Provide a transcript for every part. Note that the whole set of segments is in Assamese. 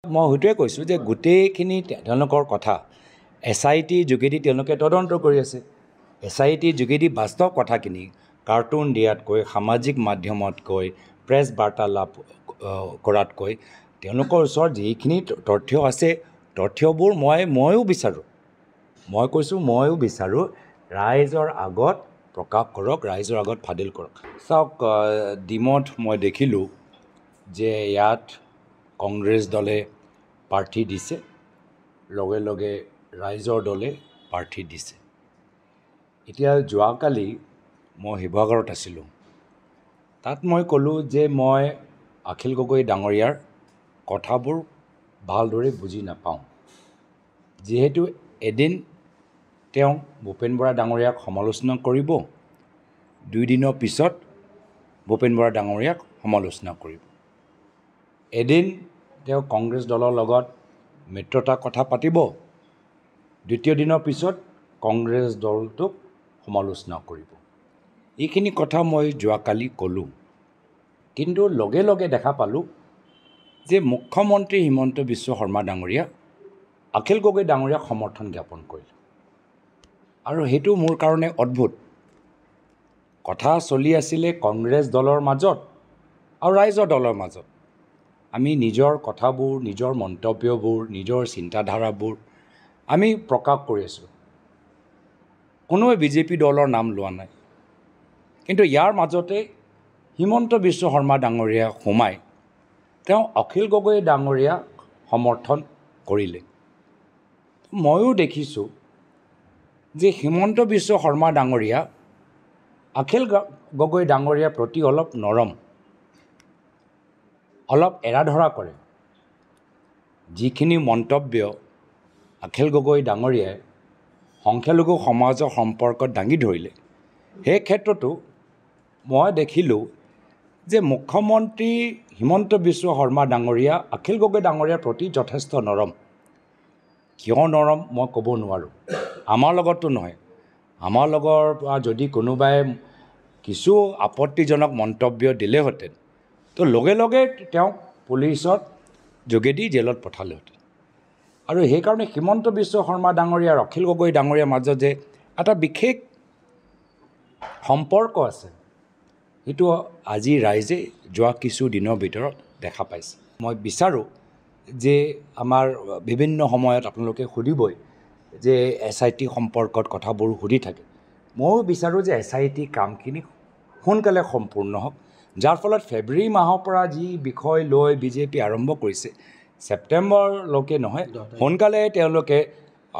মই হয়তোৱে কৈছোঁ যে গোটেইখিনি তেওঁলোকৰ কথা SIT যোগেদি তেওঁলোকে তদন্ত কৰি আছে। SIT যোগেদি বাস্তৱ কথাখিনি কাৰ্টুন দিয়াতকৈ সামাজিক মাধ্যমতকৈ প্ৰেছ বাৰ্তালাপ কৰাতকৈ তেওঁলোকৰ ওচৰত যিখিনি তথ্য আছে তথ্যবোৰ ময়ো বিচাৰোঁ। মই কৈছোঁ ময়ো বিচাৰোঁ ৰাইজৰ আগত প্ৰকাশ কৰক, ৰাইজৰ আগত ফাদিল কৰক। চাওক, ডিমত মই দেখিলোঁ যে ইয়াত কংগ্ৰেছ দলে প্ৰাৰ্থী দিছে, লগে লগে ৰাইজৰ দলে প্ৰাৰ্থী দিছে। এতিয়া যোৱাকালি মই শিৱসাগৰত আছিলোঁ। তাত মই ক'লোঁ যে মই অখিল গগৈ ডাঙৰীয়াৰ কথাবোৰ ভালদৰে বুজি নাপাওঁ। যিহেতু এদিন তেওঁ ভূপেন বৰা ডাঙৰীয়াক সমালোচনা কৰিব, 2 দিনৰ পিছত ভূপেন বৰা ডাঙৰীয়াক সমালোচনা কৰিব। এদিন তেওঁ কংগ্ৰেছ দলৰ লগত মিত্ৰতাৰ কথা পাতিব, 2য় দিনৰ পিছত কংগ্ৰেছ দলটোক সমালোচনা কৰিব। এইখিনি কথা মই যোৱাকালি ক'লোঁ। কিন্তু লগে লগে দেখা পালোঁ যে মুখ্যমন্ত্ৰী হিমন্ত বিশ্ব শৰ্মা ডাঙৰীয়া অখিল গগৈ ডাঙৰীয়াক সমৰ্থন জ্ঞাপন কৰিলে। আৰু সেইটো মোৰ কাৰণে অদ্ভুত। কথা চলি আছিলে কংগ্ৰেছ দলৰ মাজত আৰু ৰাইজৰ দলৰ মাজত। আমি নিজৰ কথাবোৰ, নিজৰ মন্তব্যবোৰ, নিজৰ চিন্তাধাৰাবোৰ আমি প্ৰকাশ কৰি আছোঁ। কোনোৱে BJP দলৰ নাম লোৱা নাই। কিন্তু ইয়াৰ মাজতে হিমন্ত বিশ্ব শৰ্মা ডাঙৰীয়া সোমাই তেওঁ অখিল গগৈ ডাঙৰীয়াক সমৰ্থন কৰিলে। ময়ো দেখিছোঁ যে হিমন্ত বিশ্ব শৰ্মা ডাঙৰীয়া অখিল গগৈ ডাঙৰীয়াৰ প্ৰতি অলপ নৰম, অলপ এৰাধৰা কৰে। যিখিনি মন্তব্য অখিল গগৈ ডাঙৰীয়াই সংখ্যালঘু সমাজৰ সম্পৰ্কত দাঙি ধৰিলে, সেই ক্ষেত্ৰতো মই দেখিলোঁ যে মুখ্যমন্ত্ৰী হিমন্ত বিশ্ব শৰ্মা ডাঙৰীয়া অখিল গগৈ ডাঙৰীয়াৰ প্ৰতি যথেষ্ট নৰম। কিয় নৰম মই ক'ব নোৱাৰোঁ। আমাৰ লগতো নহয়, আমাৰ লগৰ পৰা যদি কোনোবাই কিছু আপত্তিজনক মন্তব্য দিলেহেঁতেন তো লগে লগে তেওঁক পুলিচৰ যোগেদি জেলত পঠালেহেঁতেন। আৰু সেইকাৰণে হিমন্ত বিশ্ব শৰ্মা ডাঙৰীয়া আৰু অখিল গগৈ ডাঙৰীয়াৰ মাজত যে এটা বিশেষ সম্পৰ্ক আছে, সেইটো আজি ৰাইজে যোৱা কিছু দিনৰ ভিতৰত দেখা পাইছে। মই বিচাৰোঁ যে আমাৰ বিভিন্ন সময়ত আপোনালোকে সুধিবই যে SIT সম্পৰ্কত কথাবোৰ সুধি থাকে। ময়ো বিচাৰোঁ যে SIT কামখিনি সোনকালে সম্পূৰ্ণ হওক, যাৰ ফলত ফেব্ৰুৱাৰী মাহৰ পৰা যি বিষয় লৈ BJP আৰম্ভ কৰিছে, ছেপ্টেম্বৰলৈকে নহয়, সোনকালে তেওঁলোকে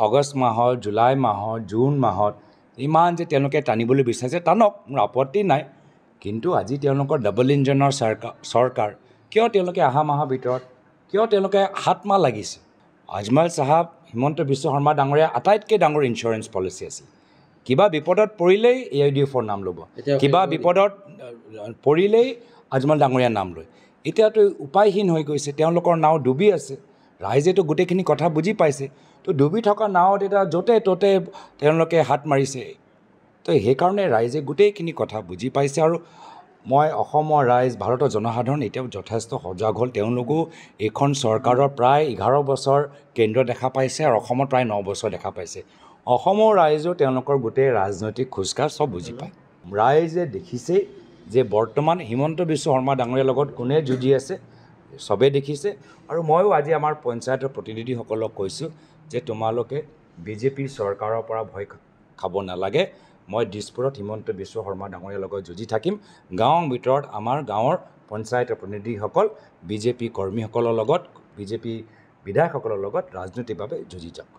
আগষ্ট মাহত, জুলাই মাহত, জুন মাহত ইমান যে তেওঁলোকে টানিবলৈ বিচাৰিছে টানক, মোৰ আপত্তি নাই। কিন্তু আজি তেওঁলোকৰ ডাবল ইঞ্জিনৰ চৰকাৰ, কিয় তেওঁলোকে অহা মাহৰ ভিতৰত, কিয় তেওঁলোকে 7 মাহ লাগিছে? আজমল চাহাব হিমন্ত বিশ্ব শৰ্মা ডাঙৰীয়া আটাইতকৈ ডাঙৰ ইঞ্চুৰেঞ্চ পলিচি আছিল। কিবা বিপদত পৰিলেই AIUDFৰ নাম ল'ব, কিবা বিপদত পৰিলেই আজমল ডাঙৰীয়াৰ নাম লয়। এতিয়াতো উপায়হীন হৈ গৈছে, তেওঁলোকৰ নাও ডুবি আছে। ৰাইজেতো গোটেইখিনি কথা বুজি পাইছে। তো ডুবি থকা নাৱত এতিয়া য'তে ত'তে তেওঁলোকে হাত মাৰিছে। তো সেইকাৰণে ৰাইজে গোটেইখিনি কথা বুজি পাইছে। আৰু মই অসমৰ ৰাইজ, ভাৰতৰ জনসাধাৰণ এতিয়াও যথেষ্ট সজাগ হ'ল। তেওঁলোকেও এইখন চৰকাৰৰ প্ৰায় 11 বছৰ কেন্দ্ৰ দেখা পাইছে আৰু অসমত প্ৰায় 9 বছৰ দেখা পাইছে। অসমৰ ৰাইজেও তেওঁলোকৰ গোটেই ৰাজনৈতিক খোজকাঢ় চব বুজি পায়। ৰাইজে দেখিছেই যে বৰ্তমান হিমন্ত বিশ্ব শৰ্মা ডাঙৰীয়াৰ লগত কোনে যুঁজি আছে, চবেই দেখিছে। আৰু ময়ো আজি আমাৰ পঞ্চায়তৰ প্ৰতিনিধিসকলক কৈছোঁ যে তোমালোকে BJP চৰকাৰৰ পৰা ভয় খাব নালাগে। মই দিছপুৰত হিমন্ত বিশ্ব শৰ্মা ডাঙৰীয়াৰ লগত যুঁজি থাকিম। গাঁৱৰ ভিতৰত আমাৰ গাঁৱৰ পঞ্চায়তৰ প্ৰতিনিধিসকল BJP কৰ্মীসকলৰ লগত, BJP বিধায়কসকলৰ লগত ৰাজনৈতিকভাৱে যুঁজি যাওক।